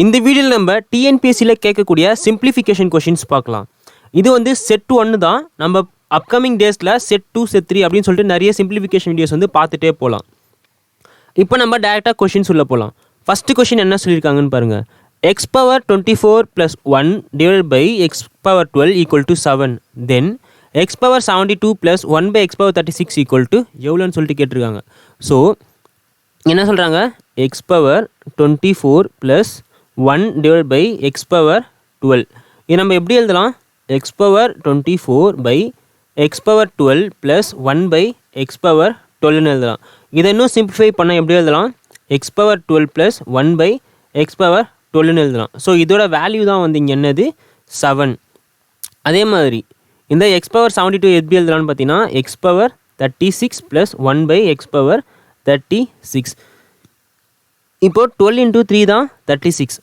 இந்த வீடியோவில் நம்ம டிஎன்பிஎஸ்சியில் கேட்கக்கூடிய சிம்பிளிஃபிகேஷன் கொஷின்ஸ் பார்க்கலாம். இது வந்து செட் 1 தான். நம்ம அப்கமிங் டேஸில் செட் 2 செட் 3 அப்படின்னு சொல்லிட்டு நிறைய சிம்பிளிஃபிகேஷன் வீடியோஸ் வந்து பார்த்துட்டே போகலாம். இப்போ நம்ம டேரெக்டாக கொஷின்ஸ் உள்ள போகலாம். ஃபஸ்ட்டு கொஷின் என்ன சொல்லியிருக்காங்கன்னு பாருங்கள். x power 24 plus 1 divided by x power 12 equal to 7. Then x power 72 plus 1 by x power 36 equal to எவ்வளோன்னு சொல்லிட்டு கேட்டிருக்காங்க. ஸோ என்ன சொல்கிறாங்க, x power 24 plus 1 divided by x power 12. இது நம்ம எப்படி எழுதலாம், x power 24 by x power 12 plus 1 by x power 12ன்னு எழுதலாம். இதை இன்னும் சிம்பிளிஃபை பண்ணால் எப்படி எழுதலாம், x power 12 plus 1 by x power 12ன்னு எழுதலாம். ஸோ இதோட வேல்யூ தான் வந்து இங்கே என்னது 7. அதே மாதிரி இந்த x power 72 எப்படி எழுதலான்னு பார்த்தீங்கன்னா x power 36 plus 1 by x power 36. இப்போ 12 into 3 தான் 36.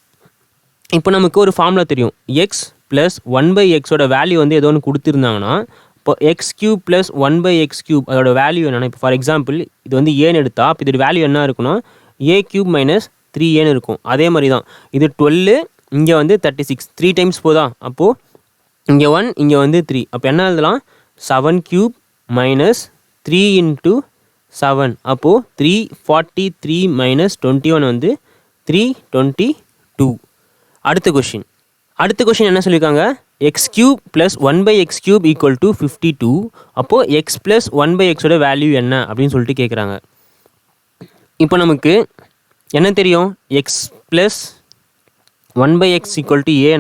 இப்போ நமக்கு ஒரு ஃபார்முலா தெரியும், x plus 1 by xோட வேல்யூ வந்து ஏதோ ஒன்று கொடுத்துருந்தாங்கன்னா இப்போ x cube plus 1 by x cube அதோட வேல்யூ என்னென்னா, இப்போ ஃபார் எக்ஸாம்பிள் இது வந்து ஏன்னு எடுத்தா அப்போ இதோட வேல்யூ என்ன இருக்குன்னா a cube minus 3a இருக்கும். அதே மாதிரி தான் இது 12, இங்கே வந்து 36, 3 டைம்ஸ் போதா, அப்போது இங்கே 1 இங்கே வந்து 3, அப்போ என்ன எழுதலாம் 7 cube minus 3 into 7, அப்போது 343 minus 21 வந்து 322. அடுத்த கொஷின் என்ன சொல்லியிருக்காங்க, x cube plus 1 by x cube equal to 52. அப்போது x plus 1 by xோட வேல்யூ என்ன அப்படின்னு சொல்லிட்டு கேட்குறாங்க. இப்போ நமக்கு என்ன தெரியும், x plus 1 by x equal to a,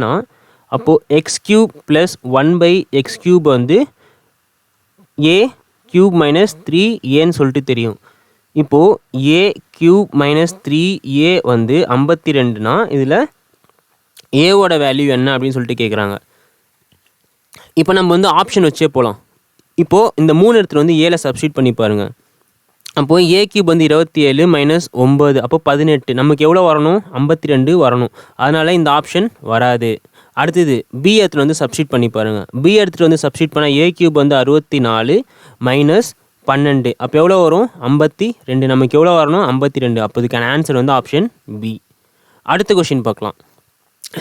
அப்போது x cube plus 1 by x cube வந்து a cube minus 3aன்னு சொல்லிட்டு தெரியும். இப்போது a cube minus 3a வந்து 52னா இதில் ஏவோட வேல்யூ என்ன அப்படின்னு சொல்லிட்டு கேட்குறாங்க. இப்போ நம்ம வந்து ஆப்ஷன் வச்சே போகலாம். இப்போது இந்த 3 இடத்துல வந்து ஏல சப்ஸ்டியூட் பண்ணி பாருங்கள். அப்போது ஏ கியூப் வந்து 27 மைனஸ் 9, அப்போ 18, நமக்கு எவ்வளோ வரணும் 52 வரணும். அதனால் இந்த ஆப்ஷன் வராது. அடுத்தது பி இடத்துல வந்து சப்ஸ்டியூட் பண்ணி பாருங்கள். பி இடத்துல வந்து சப்ஸ்டியூட் பண்ணால் ஏ கியூப் வந்து 64 மைனஸ் 12, அப்போ எவ்வளோ வரும் 52, நமக்கு எவ்வளோ வரணும் 52, அப்போ இதுக்கான ஆன்சர் வந்து ஆப்ஷன் பி. அடுத்த கொஷின் பார்க்கலாம்.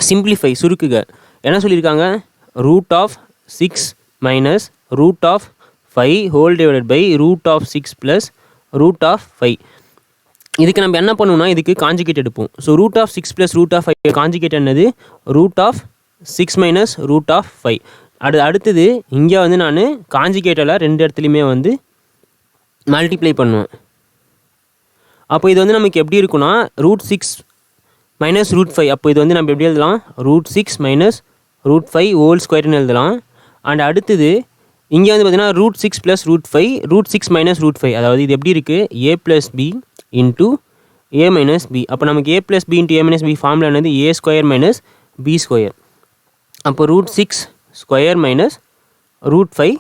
சிம்பிளிஃபை, சுருக்குக. என்ன சொல்லியிருக்காங்க, root of 6 minus root of 5 whole divided by root of 6 plus root of 5. இதுக்கு நம்ம என்ன பண்ணுவோம்னா இதுக்கு காஞ்சிகேட் எடுப்போம். So root of 6 plus root of 5 conjugate என்னது root of 6 minus root of 5. அடுத்தது இங்கே வந்து நான் காஞ்சிகேட்டில் 2 இடத்துலையுமே வந்து மல்டிப்ளை பண்ணுவேன். அப்போ இது வந்து நமக்கு எப்படி இருக்குன்னா ரூட் 6 மைனஸ் ரூட் 5, அப்போ இது வந்து நம்ம எப்படி எழுதலாம் ரூட் 6 மைனஸ் ரூட் 5 ஹோல் ஸ்கொயர்னு எழுதலாம். அண்ட் அடுத்தது இங்கே வந்து பார்த்தீங்கன்னா root 6 plus root 5 root 6 minus root 5, அதாவது இது எப்படி இருக்குது A plus B into A minus B. அப்போ நமக்கு A plus B into A minus B formula என்னது A square minus B square. அப்போ root 6 square minus root 5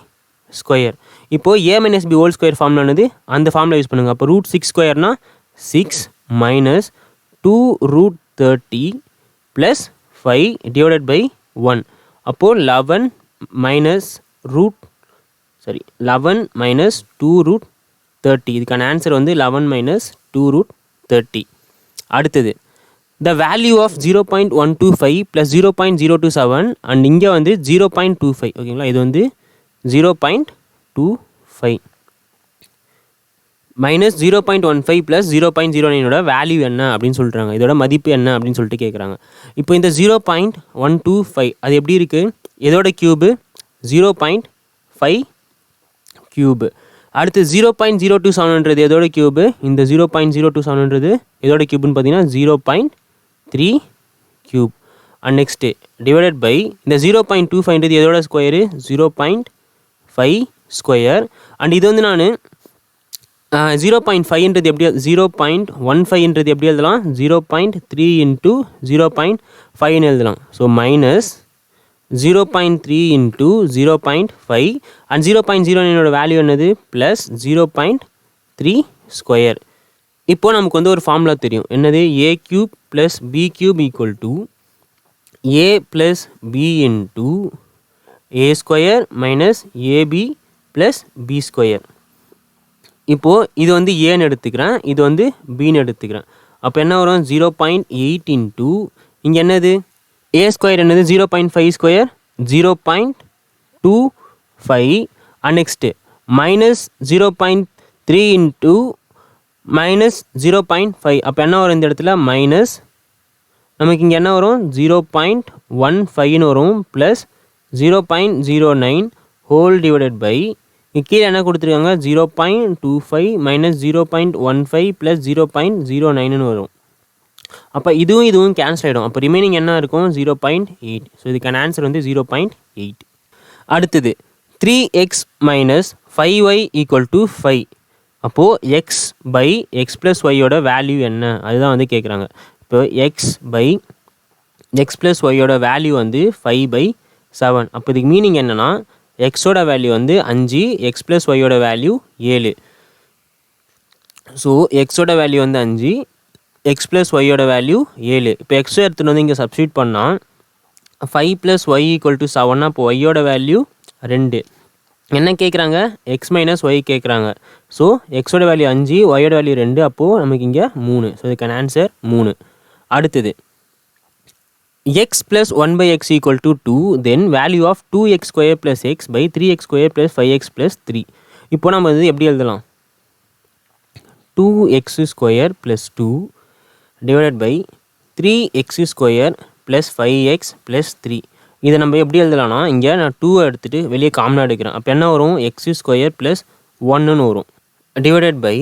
square. இப்போது A minus B whole square formula என்னது அந்த formula use பண்ணுங்கள். அப்போ root 6 ஸ்கொயர்னா 6 minus 2 root 30 plus 5 divided by 1. அப்போது 11 minus 2 root 30. இதுக்கான ஆன்சர் வந்து 11 மைனஸ் 2 ரூட் 30. அடுத்தது the value of 0.125 plus 0.027 and இங்கே வந்து 0.25. ஓகேங்களா, இது வந்து 0.25 மைனஸ் 0.15 ப்ளஸ் 0.09 வேல்யூ என்ன அப்படின்னு சொல்கிறாங்க, இதோட மதிப்பு என்ன அப்படின்னு சொல்லிட்டு கேட்குறாங்க. இப்போ இந்த 0.125 அது எப்படி இருக்குது, எதோட க்யூபு 0.5 க்யூபு. அடுத்து 0.027ன்றது எதோட க்யூபு, இந்த 0.027ன்றது எதோட க்யூப்னு பார்த்தீங்கன்னா 0.3 cube. And next divided by இந்த 0.25ன்றது எதோட ஸ்கொயரு 0.5 ஸ்கொயர். அண்ட் இது வந்து நான் 0.5ன்றது எப்படி 0.15ன்றது எப்படி எழுதலாம் 0.3 இன்ட்டு 0.5ன்னு எழுதலாம். So minus 0.3 into 0.5 and 0.09 value என்னது ப்ளஸ் 0.3 ஸ்கொயர். இப்போது நமக்கு வந்து ஒரு ஃபார்முலா தெரியும், என்னது A cube plus B cube equal to A plus B into A square minus AB plus B square. இப்போது இது வந்து ஏன்னு எடுத்துக்கிறேன், இது வந்து பின்னு எடுத்துக்கிறேன். அப்போ என்ன வரும் 0.8 இன்ட்டு இங்கே என்னது ஏ ஸ்கொயர் என்னது 0.5 square 0.25 and next minus 0.3 into minus 0.5 அப்போ என்ன வரும் இந்த இடத்துல மைனஸ் நமக்கு இங்கே என்ன வரும் 0.15ன்னு வரும் ப்ளஸ் 0.09 ஹோல் டிவைடட் பை கீழே என்ன கொடுத்துருக்காங்க 0.25 மைனஸ் 0.15 ப்ளஸ் 0.09ன்னு வரும். அப்போ இதுவும் கேன்சல் ஆகிடும். அப்போ ரிமைனிங் என்ன இருக்கும் 0.8. ஸோ இதுக்கான ஆன்சர் வந்து 0.8. அடுத்தது 3x minus 5y equal to 5. அப்போது எக்ஸ் பை எக்ஸ் ப்ளஸ் ஒய்யோட வேல்யூ என்ன அதுதான் வந்து கேட்குறாங்க. இப்போ எக்ஸ் பை எக்ஸ் ப்ளஸ் ஒய்யோட வேல்யூ வந்து 5/7. அப்போ இதுக்கு மீனிங் என்னென்னா எக்ஸோட வேல்யூ வந்து 5, எக்ஸ் ப்ளஸ் ஒய்யோட வேல்யூ 7. ஸோ எக்ஸோட வேல்யூ வந்து 5, எக்ஸ் ப்ளஸ் ஒய்யோட வேல்யூ 7. இப்போ எக்ஸோ எடுத்துகிட்டு வந்து இங்கே சப்ஸ்டியூட் பண்ணால் 5 + y = 7. அப்போ ஒய்யோட வேல்யூ 2. என்ன கேட்குறாங்க எக்ஸ் மைனஸ் ஒய் கேட்குறாங்க. ஸோ எக்ஸோட வேல்யூ 5, ஒய்யோட வேல்யூ 2. அப்போது நமக்கு இங்கே 3. ஸோ இதுக்கான ஆன்சர் 3. அடுத்தது x + 1/x = 2, then value of 2x² + x by 3x² + 5x + 3. இப்போ நம்ம இது எப்படி எழுதலாம் 2x² + 2 divided by 3x² + 5x + 3. இதை நம்ம எப்படி எழுதலாம்னா இங்கே நான் 2 எடுத்துகிட்டு வெளியே காமனாக எடுக்கிறேன். அப்போ என்ன வரும் x² + 1ன்னு வரும் டிவைடட் பை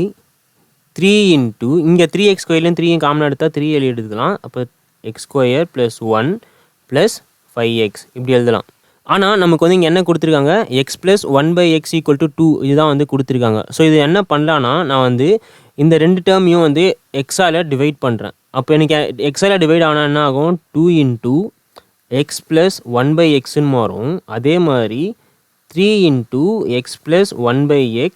3 இன்ட்டு இங்கே 3x² 3 காமனாக எடுத்தால் 3 எழுதிக்கலாம். அப்போ x² + 1 + 5x இப்படி எழுதலாம். ஆனால் நமக்கு வந்து இங்கே என்ன கொடுத்துருக்காங்க x + 1/x = 2 இதுதான் வந்து கொடுத்துருக்காங்க. ஸோ இது என்ன பண்ணலான்னா நான் வந்து இந்த 2 டேர்மையும் வந்து எக்ஸால் டிவைட் பண்ணுறேன். அப்போ எனக்கு எக்ஸால் டிவைட் ஆனால் என்ன ஆகும் 2 இன்ட்டு x + 1/xன்னு மாறும். அதே மாதிரி 3 இன்ட்டு x + 1/x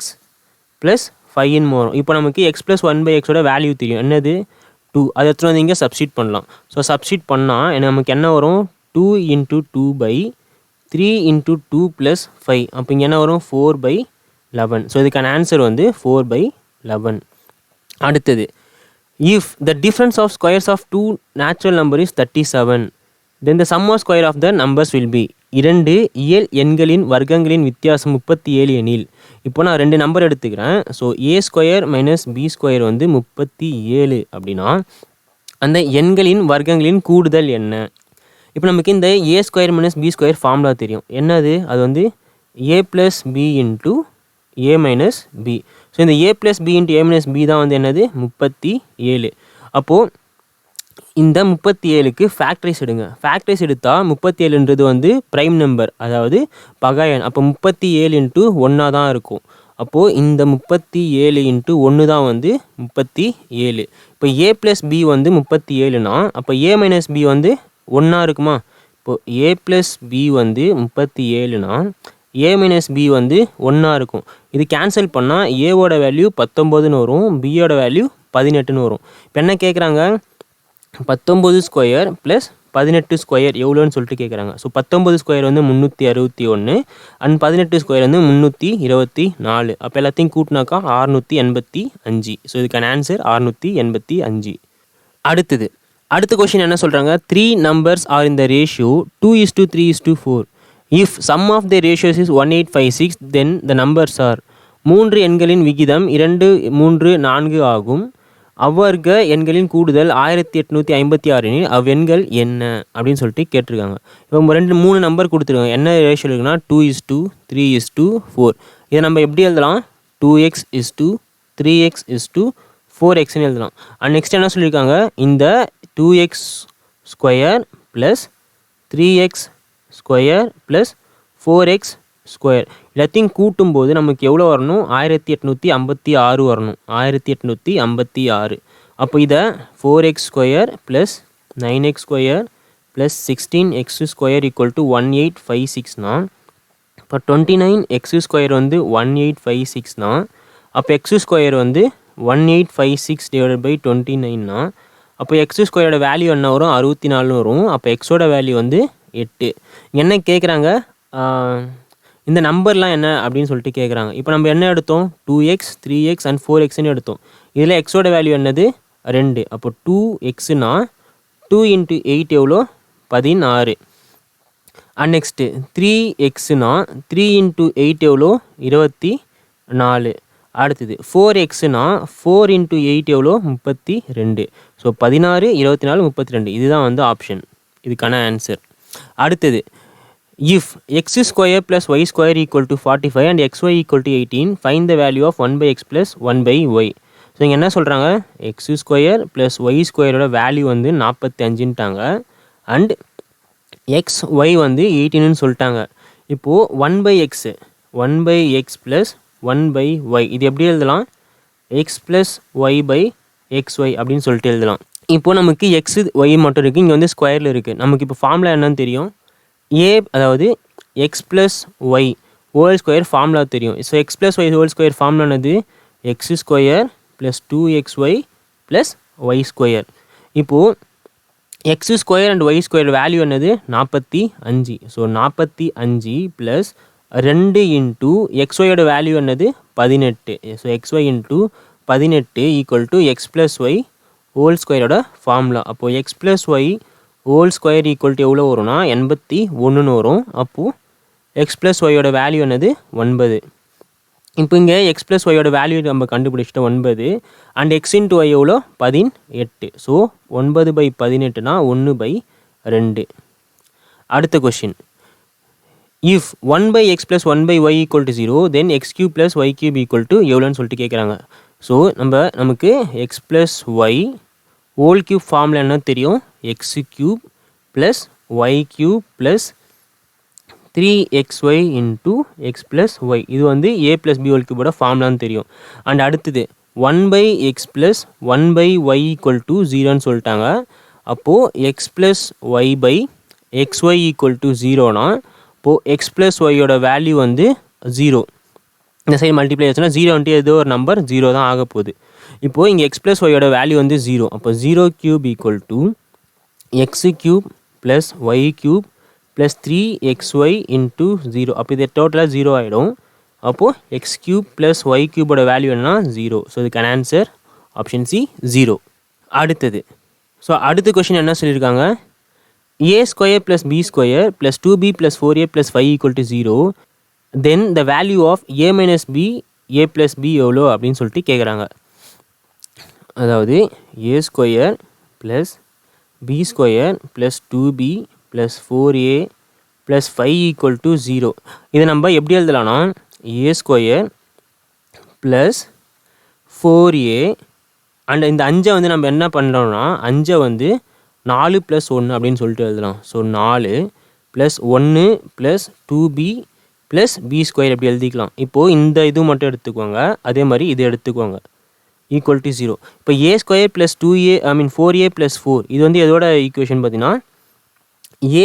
+ 5ன்னு மாறும். இப்போ நமக்கு x + 1/xோட வேல்யூ தெரியும் என்னது 2. அதை எடுத்துகிட்டு வந்து இங்கே சப்ஸ்டியூட் பண்ணலாம். ஸோ சப்ஸ்டியூட் பண்ணால் நமக்கு என்ன வரும் 2 × 2/3 × 2 + 5. அப்போ இங்கே என்ன வரும் 4/11. ஸோ இதுக்கான ஆன்சர் வந்து 4/11. அடுத்தது if the difference of squares of two natural number is 37, then the sum of square of the numbers will be. 2 இயல் எண்களின் வர்க்கங்களின் வித்தியாசம் 37 எனில். இப்போ நான் 2 நம்பர் எடுத்துக்கிறேன். ஸோ a² - b² வந்து 37 அப்படின்னா அந்த எண்களின் வர்க்கங்களின் கூடுதல் என்ன. இப்போ நமக்கு இந்த a² - b² ஃபார்முலா தெரியும் என்னது அது வந்து a + b × a - b. So இந்த a + b × a - b தான் வந்து என்னது 37. அப்போது இந்த 37க்கு ஃபேக்டரைஸ் எடுங்க. ஃபேக்டரைஸ் எடுத்தால் 37ன்றது வந்து ப்ரைம் நம்பர் அதாவது பகாயன். அப்போ 37 × 1 தான் இருக்கும். அப்போது இந்த 37 × 1 தான் வந்து 37. இப்போ a + b வந்து 37னா அப்போ a - b வந்து 1 இருக்குமா. இப்போது a + b வந்து 37னா a - b வந்து 1 இருக்கும். இது கேன்சல் பண்ணால் ஏவோட வேல்யூ 19ன்னு வரும், பியோட வேல்யூ 18ன்னு வரும். இப்போ என்ன கேட்குறாங்க 19² + 18² எவ்வளோன்னு சொல்லிட்டு கேட்குறாங்க. ஸோ 19² வந்து 361 அண்ட் 18² வந்து 324. அப்போ எல்லாத்தையும் கூட்டினாக்கா 685. ஸோ இதுக்கான ஆன்சர் 685. அடுத்த கொஷின் என்ன சொல்கிறாங்க 3 numbers are in the ratio 2:3:4. if sum of the ratios is 1856 then the numbers are. 3 எண்களின் விகிதம் 2, 3, 4 ஆகும். அவ்வர்க்க எண்களின் கூடுதல் 1856 எனில் அவ்வெண்கள் என்ன அப்படின்னு சொல்லிட்டு கேட்டிருக்காங்க. இப்போ 3 நம்பர் கொடுத்துருக்காங்க. என்ன ரேஷியோ இருக்குன்னா 2:3:4. இதை நம்ம எப்படி எழுதலாம் 2x:3x 4xன்னு எழுதலாம். அண்ட் நெக்ஸ்ட் என்ன சொல்லியிருக்காங்க இந்த 2x² + 3x² + 4x² எல்லாத்தையும் கூட்டும்போது நமக்கு எவ்வளோ வரணும் 1856 வரணும். 1856. அப்போ இதை 4x² + 9x² + 16x² = 1856னா இப்போ 29x² வந்து 1856னா அப்போ x² வந்து 1856 / 29னா அப்போ x² வேல்யூ என்ன வரும் 64 வரும். அப்போ எக்ஸோட வேல்யூ வந்து 8. என்ன கேட்குறாங்க இந்த நம்பர்லாம் என்ன அப்படின்னு சொல்லிட்டு கேட்குறாங்க. இப்போ நம்ம என்ன எடுத்தோம் 2x 3x அண்ட் 4xன்னு எடுத்தோம். இதில் எக்ஸோட வேல்யூ என்னது 2. அப்போ 2xனா 2 into 8 எவ்வளோ 16. அண்ட் நெக்ஸ்ட்டு 3xனா 3 into 8 எவ்வளோ 24. அடுத்தது 4xனா 4 into 8 எவ்வளோ 32. ஸோ 16, 24, 32 இதுதான் வந்து ஆப்ஷன், இதுக்கான ஆன்சர். அடுத்தது if X square plus Y square equal to 45 and xy equal to 18 find the value of 1/x plus 1/y. So இங்கே என்ன சொல்கிறாங்க, எக்ஸ் ஸ்கொயர் ப்ளஸ் ஒய் ஸ்கொயரோட வேல்யூ வந்து 45ன்ட்டாங்க அண்ட் எக்ஸ் ஒய் வந்து 18ன்னு சொல்லிட்டாங்க. இப்போது 1/x ப்ளஸ் 1/y இது எப்படி எழுதலாம், x plus Y by xy அப்படின்னு சொல்லிட்டு எழுதலாம். இப்போது நமக்கு எக்ஸு ஒய் மட்டும் இருக்குது, இங்கே வந்து ஸ்கொயரில் இருக்குது. நமக்கு இப்போ ஃபார்முலா என்னன்னு தெரியும், அதாவது X plus Y whole square formula தெரியும். So X plus Y whole square ஃபார்முலானது X square plus 2xy plus Y square. இப்போது X square and Y square value என்னது 45. ஸோ 45 ப்ளஸ் 2 இன்ட்டு எக்ஸ்ஒயோட வேல்யூ என்னது 18. So XY into 18 equal to X plus Y whole ஸ்கொயரோட formula. அப்போது X plus Y whole square equal to எவ்வளோ வரும்னா 81ன்னு வரும். அப்போது எக்ஸ் ப்ளஸ் ஒய்யோட வேல்யூ என்னது 9. இப்போ இங்கே எக்ஸ் ப்ளஸ் ஒய்யோட வேல்யூ நம்ம கண்டுபிடிச்சிட்டோம் 9 அண்ட் எக்ஸ் இன்ட்டு ஒய் எவ்வளோ 18. ஸோ 9/18னா 1/2. அடுத்த question, if 1/x plus 1/y equal to 0 then x cube plus Y cube equal to எவ்வளோன்னு சொல்லிட்டு கேட்குறாங்க. ஸோ நமக்கு x plus Y whole cube formula என்ன தெரியும், x cube plus Y cube plus 3xy into x plus y இது வந்து a plus b whole கியூபோட ஃபார்முலான்னு தெரியும். அண்ட் அடுத்தது 1/x plus 1/y equal to 0ன்னு சொல்லிட்டாங்க. அப்போது X plus Y by xy equal to 0னா இப்போது எக்ஸ் ப்ளஸ் ஒய்யோட வேல்யூ வந்து 0. இந்த சைடு மல்டிப்ளை ஆச்சுன்னா 0 ஏதோ ஒரு நம்பர் 0 தான் ஆக போகுது. இப்போது இங்கே எக்ஸ் ப்ளஸ் ஒய்யோட வேல்யூ வந்து 0. அப்போ 0 cube equal to X cube plus Y cube plus 3xy into 0. அப்போ இது டோட்டலாக 0 ஆகிடும். அப்போது எக்ஸ் கியூப் ப்ளஸ் ஒய் கியூபோட வேல்யூ என்னன்னா 0. ஸோ இதுக்கான ஆன்சர் ஆப்ஷன் சி 0. அடுத்தது அடுத்த கொஷின் என்ன சொல்லியிருக்காங்க, a square plus B square plus 2b plus 4a plus 5 equal to 0 then the value of a minus b a plus b எவ்வளோ அப்படின்னு சொல்லிட்டு கேட்குறாங்க. அதாவது a square plus B square plus 2b plus 4a plus 5 equal to 0. இதை நம்ம எப்படி எழுதலாம்னா a square plus 4a and இந்த 5 வந்து நம்ம என்ன பண்ணுறோம்னா 5 வந்து 4 + 1 அப்படின்னு சொல்லிட்டு எழுதலாம். So 4 + 1 + 2b plus B square எப்படி எழுதிக்கலாம். இப்போது இந்த இது மட்டும் எடுத்துக்கோங்க, அதே மாதிரி இது எடுத்துக்கோங்க ஈக்குவல் டு 0. இப்போ a square plus 4a plus 4 இது வந்து எதோட ஈக்குவேஷன் பார்த்தீங்கன்னா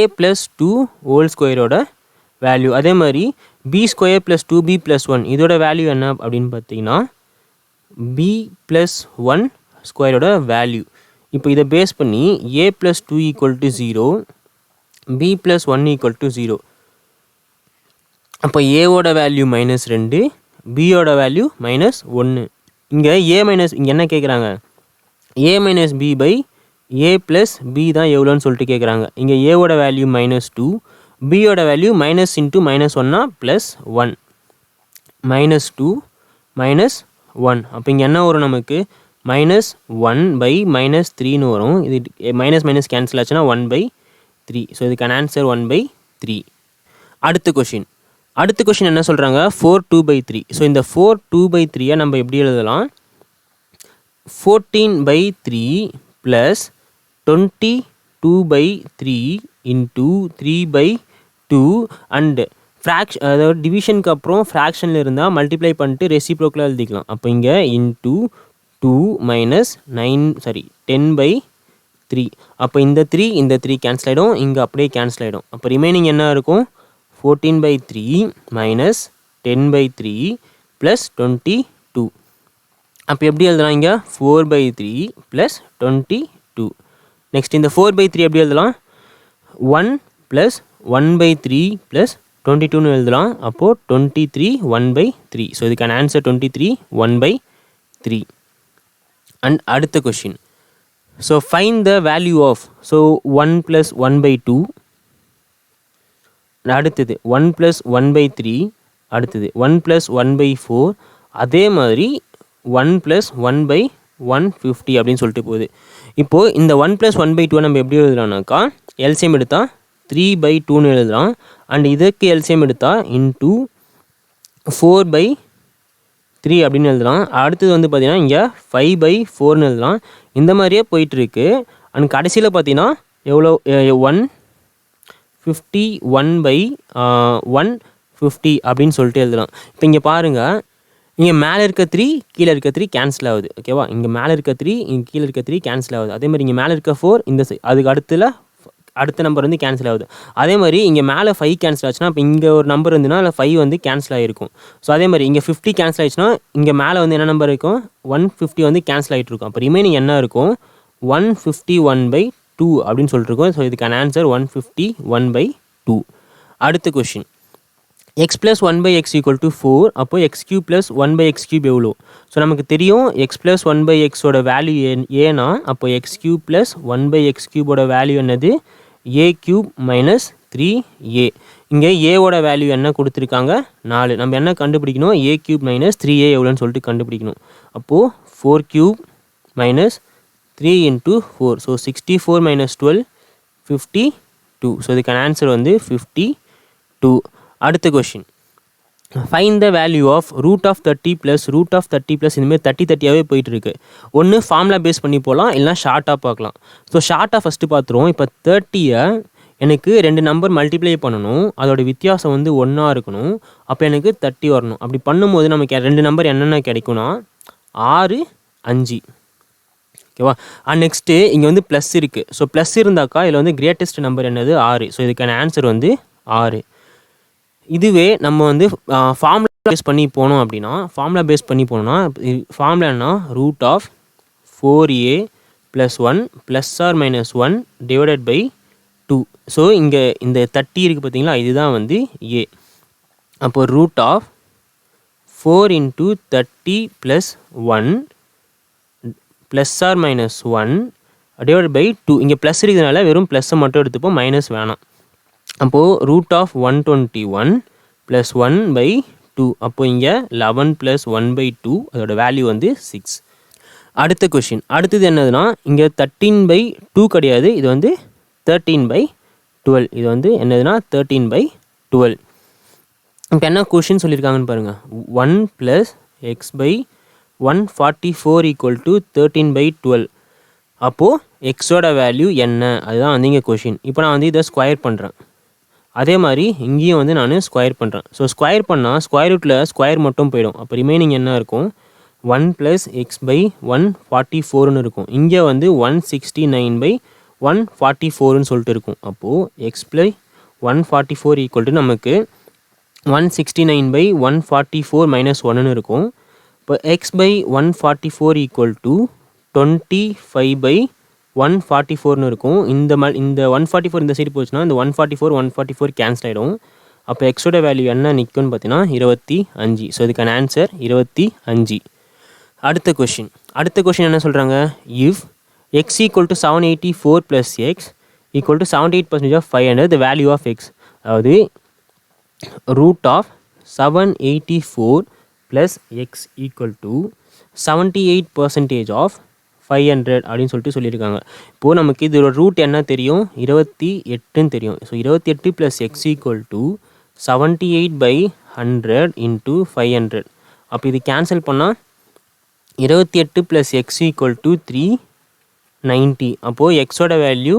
a ப்ளஸ் 2 ஹோல் ஸ்கொயரோட வேல்யூ. அதே மாதிரி b square plus 2b plus 1 இதோட வேல்யூ என்ன அப்படின்னு பார்த்தீங்கன்னா b ப்ளஸ் 1 ஸ்கொயரோட வேல்யூ. இப்போ இதை பேஸ் பண்ணி a plus 2 equal to 0 b plus 1 equal to 0. அப்போ ஏவோட வேல்யூ -2 பியோட வேல்யூ -1. இங்கே இங்கே என்ன கேட்குறாங்க, a minus b by a plus b தான் எவ்வளோன்னு சொல்லிட்டு கேட்குறாங்க. இங்கே ஏவோட வேல்யூ -2 பியோட வேல்யூ -* -1னா +1 -2 -1. அப்போ இங்கே என்ன வரும் நமக்கு -1/-3ன்னு வரும். இது மைனஸ் கேன்சல் ஆச்சுன்னா 1/3. ஸோ இதுக்கான ஆன்சர் 1/3. அடுத்த கொஷின் என்ன சொல்கிறாங்க, 4/2/3. ஸோ இந்த 4/2/3 நம்ம எப்படி எழுதலாம், 14/3 ப்ளஸ் 22/3 இன்ட்டு 3/2 அண்டு அதாவது டிவிஷனுக்கு அப்புறம் ஃப்ராக்ஷனில் இருந்தால் மல்டிப்ளை பண்ணிட்டு ரெசிப்ரோக்கில் எழுதிக்கலாம். அப்போ இங்கே இன்ட்டு 2 10/3. அப்போ இந்த 3 கேன்சல் ஆகிடும், இங்கே அப்படியே கேன்சல் ஆகிடும். அப்போ ரிமைனிங் என்ன இருக்கும், 14/3 மைனஸ் 10/3 ப்ளஸ் 22. அப்போ எப்படி எழுதலாம், இங்கே 4/3 ப்ளஸ் 22. நெக்ஸ்ட் இந்த 4/3 எப்படி எழுதலாம், 1 ப்ளஸ் 1/3 ப்ளஸ் 22ன்னு எழுதலாம். அப்போது 23 1/3. ஸோ இதுக்கான ஆன்சர் 23 1/3. அண்ட் அடுத்த question so find the value of so 1 + 1/2 அடுத்தது 1 + 1/3 அடுத்தது 1 + 1/4 அதே மாதிரி 1 + 1/150 அப்படின்னு சொல்லிட்டு போகுது. இப்போது இந்த 1 + 1/2 நம்ம எப்படி எழுதலாம்னாக்கா எல்சிஎம் எடுத்தால் 3/2ன்னு எழுதலாம். அண்ட் இதுக்கு எல்சிஎம் எடுத்தால் இன்ட்டு 4/3 அப்படின்னு எழுதலாம். அடுத்தது வந்து பார்த்திங்கன்னா இங்கே 5/4ன்னு எழுதலாம். இந்த மாதிரியே போயிட்டுருக்கு. அண்ட் கடைசியில் பார்த்தீங்கன்னா எவ்வளோ 151/150 அப்படின்னு சொல்லிட்டு எழுதலாம். இப்போ இங்கே பாருங்கள், இங்கே மேலே இருக்க 3 கீழே இருக்க 3 கேன்சல் ஆகுது. ஓகேவா? இங்கே மேலே இருக்க 3 இங்கே கீழே இருக்க 3 கேன்சல் ஆகுது. அதே மாதிரி இங்கே மேலே இருக்க 4 இந்த அதுக்கு அடுத்த நம்பர் வந்து கேன்சல் ஆகுது. அதே மாதிரி இங்கே மேலே 5 கேன்சல் ஆச்சுன்னா இப்போ இங்கே ஒரு நம்பர் இருந்துன்னா அதில் 5 வந்து கேன்சல் ஆகிருக்கும். ஸோ அதே மாதிரி இங்கே 50 கேன்சல் ஆகிடுச்சுன்னா இங்கே மேலே வந்து என்ன நம்பர் இருக்கும் 150 வந்து கேன்சல் ஆகிட்டு இருக்கும். அப்போ ரிமைனிங் என்ன இருக்கும் 151/2 அப்படின்னு சொல்லிட்டு இருக்கோம். ஸோ இதுக்கான ஆன்சர் 151/2. அடுத்த கொஷின் x + 1/x = 4. அப்போ x³ + 1/x³ எவ்வளோ? ஸோ நமக்கு தெரியும் x + 1/xோட வேல்யூ ஏன்னா அப்போ x³ + 1/x³ வேல்யூ என்னது a³ - 3a. இங்கே ஏவோட வேல்யூ என்ன கொடுத்துருக்காங்க 4. நம்ம என்ன கண்டுபிடிக்கணும் a³ - 3a எவ்வளோன்னு சொல்லிட்டு கண்டுபிடிக்கணும். அப்போது 4³ - 3 × 4. ஸோ 64 - 12 52. ஸோ இதுக்கான ஆன்சர் வந்து 52. அடுத்த question find the value of √30 + √30 இந்தமாதிரி 30-30யாகவே போயிட்டுருக்கு. ஒன்று ஃபார்முலா பேஸ் பண்ணி போகலாம், இல்லைனா ஷார்ட்டாக பார்க்கலாம். ஸோ ஷார்ட்டாக ஃபஸ்ட்டு பார்த்துருவோம். இப்போ 30யை எனக்கு 2 நம்பர் மல்டிப்ளை பண்ணணும், அதோட வித்தியாசம் வந்து 1 இருக்கணும். அப்போ எனக்கு 30 வரணும். அப்படி பண்ணும்போது நமக்கு 2 நம்பர் என்னென்ன கிடைக்கும்னா 6 5. ஓகேவா? நெக்ஸ்ட்டு இங்கே வந்து ப்ளஸ் இருக்குது. ஸோ ப்ளஸ் இருந்தாக்கா இதில் வந்து கிரேட்டஸ்ட் நம்பர் என்னது 6. ஸோ இதுக்கான ஆன்சர் வந்து 6. இதுவே நம்ம வந்து ஃபார்முலா பேஸ் பண்ணி போனோம் அப்படின்னா ஃபார்முலா என்ன √4a + 1 ± 1 / 2. ஸோ இங்கே இந்த 30 இருக்குது பார்த்தீங்களா, இதுதான் வந்து a. அப்போ √4 × 30 + 1 ± 1 / 2. இங்கே ப்ளஸ் இருக்கிறதுனால வெறும் ப்ளஸ்ஸை மட்டும் எடுத்துப்போம், மைனஸ் வேணாம். அப்போது √121 + 1/2. அப்போது இங்கே 11 + 1/2 அதோட வேல்யூ வந்து 6. அடுத்த கொஷின் அடுத்தது என்னதுன்னா இங்கே 13/2 கிடையாது, இது வந்து 13/12. இது வந்து என்னதுன்னா 13/12. இப்போ என்ன கொஷின் சொல்லியிருக்காங்கன்னு பாருங்கள். 1 + x/144 = 13/12. அப்போது எக்ஸோட வேல்யூ என்ன, அதுதான் வந்து இங்கே கொஷின். இப்போ நான் வந்து இதை ஸ்கொயர் பண்ணுறேன். அதே மாதிரி இங்கேயும் வந்து நான் ஸ்கொயர் பண்ணுறேன். ஸோ ஸ்கொயர் பண்ணால் ஸ்கொயர் ரூட்டில் ஸ்கொயர் மட்டும் போயிடும். அப்போ ரிமைனிங் என்ன இருக்கும் 1 + x/144ன்னு இருக்கும். இங்கே வந்து 169/144ன்னு சொல்லிட்டு இருக்கும். அப்போது x/144 = நமக்கு 169/144 - 1ன்னு இருக்கும். இப்போ x/144 = 25/144ன்னு இருக்கும். இந்த 144 இந்த சைடு போச்சுன்னா இந்த 144 கேன்சல் ஆகிடும். அப்போ எக்ஸோட வேல்யூ என்ன நிற்கும்னு பார்த்தீங்கன்னா 25. ஸோ இதுக்கான ஆன்சர் 25. அடுத்த கொஷின் என்ன சொல்கிறாங்க, if x = 784 + x = 78% of 500 the value of x. அதாவது √784 + x = 78% of 500 அப்படின்னு சொல்லிட்டு சொல்லியிருக்காங்க. இப்போது நமக்கு இதோட ரூட் என்ன தெரியும் 28ன்னு தெரியும். So 28 + x = 78/100 × 500. அப்போ இது கேன்சல் பண்ணால் 28 + x = 390. அப்போது எக்ஸோட வேல்யூ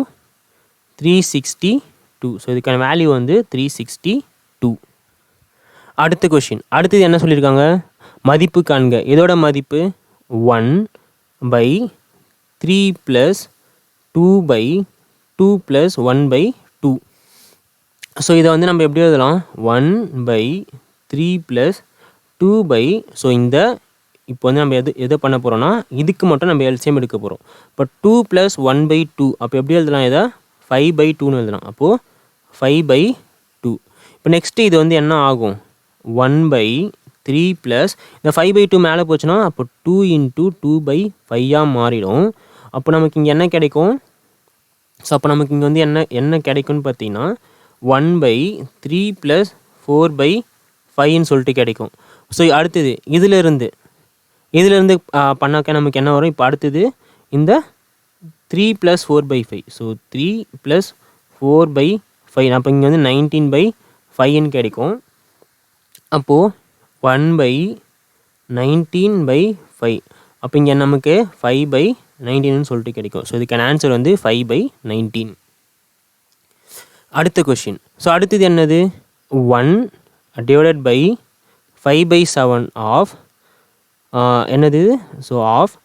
362. ஸோ இதுக்கான வேல்யூ வந்து 362. அடுத்த கொஷின் அடுத்தது என்ன சொல்லியிருக்காங்க, மதிப்பு காண்க. இதோட மதிப்பு 1/3 + 2/2 + 1/2. ஸோ இதை வந்து நம்ம எப்படி எழுதலாம் 1/3 + 2 ஸோ இந்த இப்போ வந்து நம்ம எதை பண்ண போகிறோம்னா இதுக்கு மட்டும் நம்ம எல்சிஎம் எடுக்க போகிறோம். இப்போ 2 + 1/2 அப்போ எப்படி எழுதலாம், இதை 5/2ன்னு எழுதலாம். அப்போது 5/2. இப்போ நெக்ஸ்ட்டு இது வந்து என்ன ஆகும் 1/3 + இந்த 5/2 மேலே போச்சுன்னா அப்போ 2 × 2/5 மாறிடும். அப்போ நமக்கு இங்கே என்ன கிடைக்கும்? ஸோ அப்போ நமக்கு இங்கே வந்து என்ன கிடைக்கும்னு பார்த்தீங்கன்னா 1/3 + 4/5ன்னு சொல்லிட்டு கிடைக்கும். ஸோ அடுத்தது இதிலிருந்து பண்ணாக்க நமக்கு என்ன வரும்? இப்போ அடுத்தது இந்த 3 + 4/5. ஸோ 3 + 4/5. அப்போ இங்கே வந்து 19/5ன்னு கிடைக்கும். அப்போது 1/19/5. அப்போ இங்கே நமக்கு 5/19ன்னு சொல்லிட்டு கிடைக்கும். ஸோ இதுக்கான ஆன்சர் வந்து 5/19. அடுத்த கொஷின். ஸோ அடுத்தது என்னது? 1 / 5/7 ஆஃப் என்னது? So of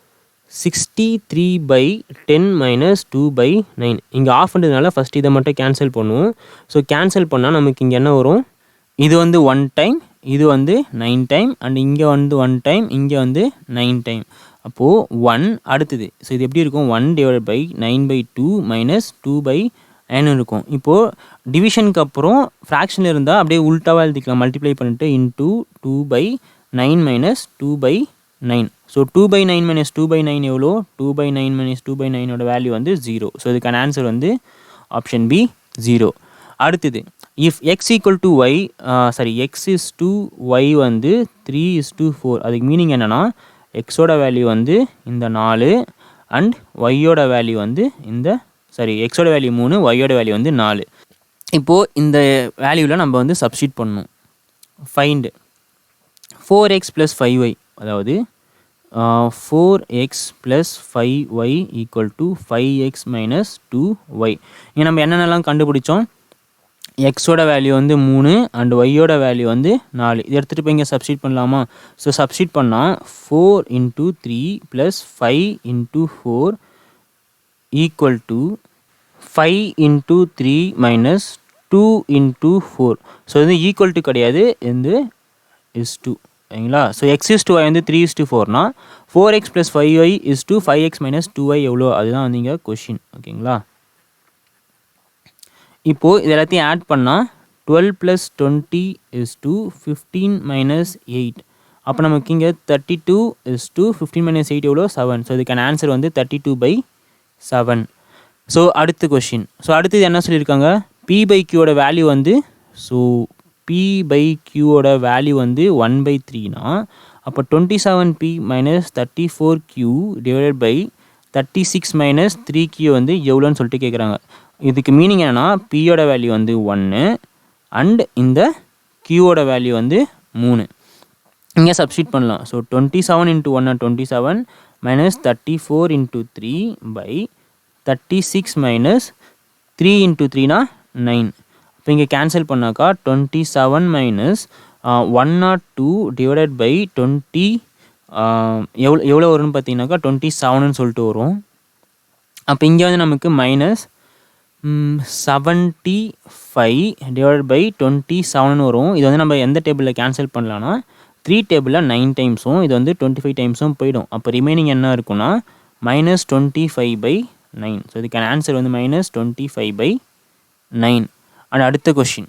63/10 - 2/9. இங்கே ஆஃப்ன்றதுனால ஃபஸ்ட் இதை மட்டும் கேன்சல் பண்ணுவோம். ஸோ கேன்சல் பண்ணால் நமக்கு இங்கே என்ன வரும்? இது வந்து 1 டைம், இது வந்து 9 டைம், அண்ட் இங்கே வந்து 1 டைம், இங்கே வந்து 9 டைம். அப்போது 1 அடுத்தது. ஸோ இது எப்படி இருக்கும்? 1 / 9/2 - 2/9 இருக்கும். இப்போது டிவிஷனுக்கு அப்புறம் ஃப்ராக்ஷனில் இருந்தால் அப்படியே உல்ட்டாவாக எழுதிக்கலாம். மல்டிப்ளை பண்ணிட்டு இன்டூ 2/9 - 2/9. ஸோ 2/9 - 2/9 எவ்வளோ? 2/9 - 2/9 வேல்யூ வந்து 0. ஸோ இதுக்கான ஆன்சர் வந்து ஆப்ஷன் பி 0. அடுத்தது if x = y x y வந்து 3:4. அதுக்கு மீனிங் என்னென்னா எக்ஸோட வேல்யூ வந்து இந்த 4 அண்ட் ஒய்யோட வேல்யூ வந்து இந்த எக்ஸோட வேல்யூ 3, ஒய்யோட வேல்யூ வந்து 4. இப்போது இந்த வேல்யூவில் நம்ம வந்து சப்ஸ்டிட் பண்ணணும். ஃபைண்ட் 4x + 5y, அதாவது 4x + 5y = 5x - 2y. இங்கே நம்ம என்னென்னலாம் கண்டுபிடிச்சோம்? எக்ஸோட வேல்யூ வந்து 3 அண்ட் ஒய்யோட வேல்யூ வந்து 4. இது எடுத்துகிட்டு போய் இங்கே சப்ஸ்டிட் பண்ணலாமா? ஸோ சப்ஸ்டிட் பண்ணால் 4 × 3 + 5 × 4 = 5 × 3 - 2 × 4. ஸோ இது ஈக்குவல் டு கிடையாது, இது இஸ் 2. சரிங்களா? ஸோ x = y வந்து 3:4னா 4x + 5y = 5x - 2y எவ்வளோ? அதுதான் வந்து இங்கே கொஷின். ஓகேங்களா? இப்போது இது எல்லாத்தையும் ஆட் பண்ணால் 12 + 20 = 15 - 8. அப்போ நமக்கு இங்கே 32 = 15 - 8 எவ்வளோ? 7. ஸோ இதுக்கான ஆன்சர் வந்து 32/7. ஸோ அடுத்த கொஷின். ஸோ அடுத்தது என்ன சொல்லியிருக்காங்க? p/qவோட வேல்யூ வந்து p/qவோட வேல்யூ வந்து 1/3னா அப்போ 27p - 34q / 36 - 3q வந்து எவ்வளோன்னு சொல்லிட்டு கேட்குறாங்க. இதுக்கு மீனிங் என்னென்னா பியோட வேல்யூ வந்து 1 அண்ட் இந்த கியூவோட வேல்யூ வந்து 3. இங்கே சப்ஸ்டிட் பண்ணலாம். ஸோ 27 × 1 27 - 34 × 3 / 36 - 3 × 3 9. இப்போ இங்கே கேன்சல் பண்ணாக்கா 27 - 102 / 20 எவ்வளோ வரும்னு பார்த்தீங்கன்னாக்கா 27ன்னு சொல்லிட்டு வரும். அப்போ இங்கே வந்து நமக்கு -75 / 27ன்னு வரும். இது வந்து நம்ம எந்த டேபிளில் கேன்சல் பண்ணலான்னா 3 டேபிளில் 9 டைம்ஸும் இது வந்து 25 டைம்ஸும் போயிடும். அப்போ ரிமைனிங் என்ன இருக்குன்னா -25/9. ஸோ இதுக்கான ஆன்சர் வந்து -25/9. அண்ட் அடுத்த கொஷின்.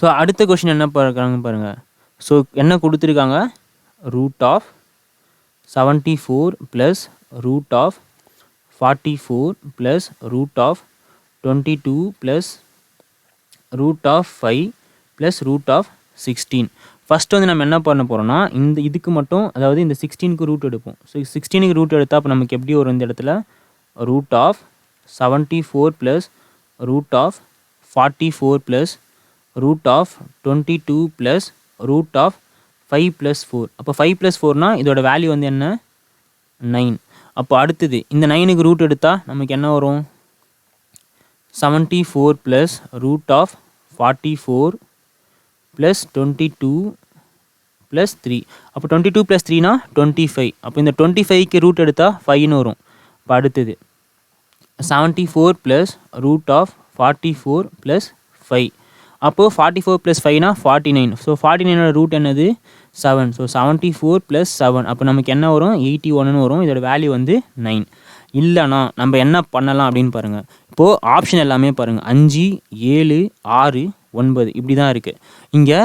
ஸோ அடுத்த கொஷின் என்ன பார்க்குறாங்க பாருங்கள். ஸோ என்ன கொடுத்துருக்காங்க? √74 + √44 + √22 + √5 + √16. ஃபஸ்ட்டு வந்து நம்ம என்ன பண்ண போகிறோம்னா இதுக்கு மட்டும், அதாவது இந்த 16க்கு ரூட் எடுப்போம். ஸோ 16க்கு ரூட் எடுத்தால் அப்போ நமக்கு எப்படி வரும்? இந்த இடத்துல √74 + √44 + √22 + √5 + 4. அப்போ 5 + 4னா இதோட வேல்யூ வந்து என்ன? 9. அப்போ அடுத்தது இந்த 9க்கு ரூட் எடுத்தால் நமக்கு என்ன வரும்? 74 + √44 + 22 + 3. அப்போ 22 + 3னா 25. அப்போ இந்த 25க்கு ரூட் எடுத்தால் 5ன்னு வரும். இப்போ அடுத்தது 74 + √44 + 5. அப்போது 44 + 5னா 49. ஸோ 49ஓட ரூட் என்னது? 7. ஸோ 74 + 7. அப்போ நமக்கு என்ன வரும்? 81ன்னு வரும். இதோட வேல்யூ வந்து 9. இல்லைனா நம்ம என்ன பண்ணலாம் அப்படின்னு பாருங்கள். இப்போது ஆப்ஷன் எல்லாமே பாருங்கள். 5, 7, 6, 9 இப்படி தான் இருக்குது. இங்கே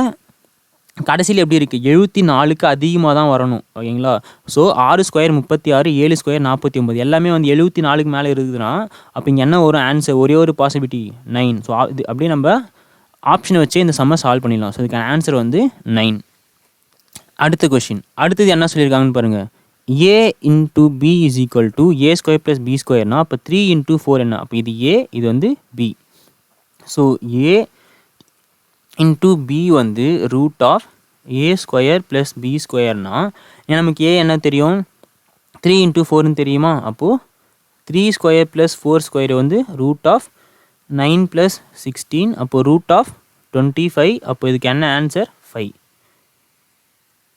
கடைசியில் எப்படி இருக்குது 74க்கு அதிகமாக தான் வரணும் ஓகேங்களா. ஸோ 6 ஸ்கொயர் 36, 7 ஸ்கொயர் 49 எல்லாமே வந்து 74க்கு மேலே இருக்குதுன்னா அப்போ இங்கே என்ன ஒரு ஆன்சர் ஒரே ஒரு பாசிபிலிட்டி 9. ஸோ இது அப்படியே நம்ம ஆப்ஷனை வச்சே இந்த சம்மை சால்வ் பண்ணிடலாம். ஸோ இதுக்கான ஆன்சர் வந்து 9. அடுத்த கொஷின், அடுத்தது என்ன சொல்லியிருக்காங்கன்னு பாருங்கள். a into B is equal to A square plus B ஸ்கொயர்னா அப்போ 3 இன்ட்டு 4 என்ன, அப்போ இது ஏ இது வந்து B. So A into B வந்து root of A square plus B ஸ்கொயர்னா நமக்கு ஏ என்ன தெரியும் 3 இன்ட்டு 4ன்னு தெரியுமா. அப்போது 3 ஸ்கொயர் ப்ளஸ் 4 ஸ்கொயர் வந்து ரூட் ஆஃப் 9 + 16 அப்போது ரூட் ஆஃப் 25. அப்போ இதுக்கு என்ன ஆன்சர் 5.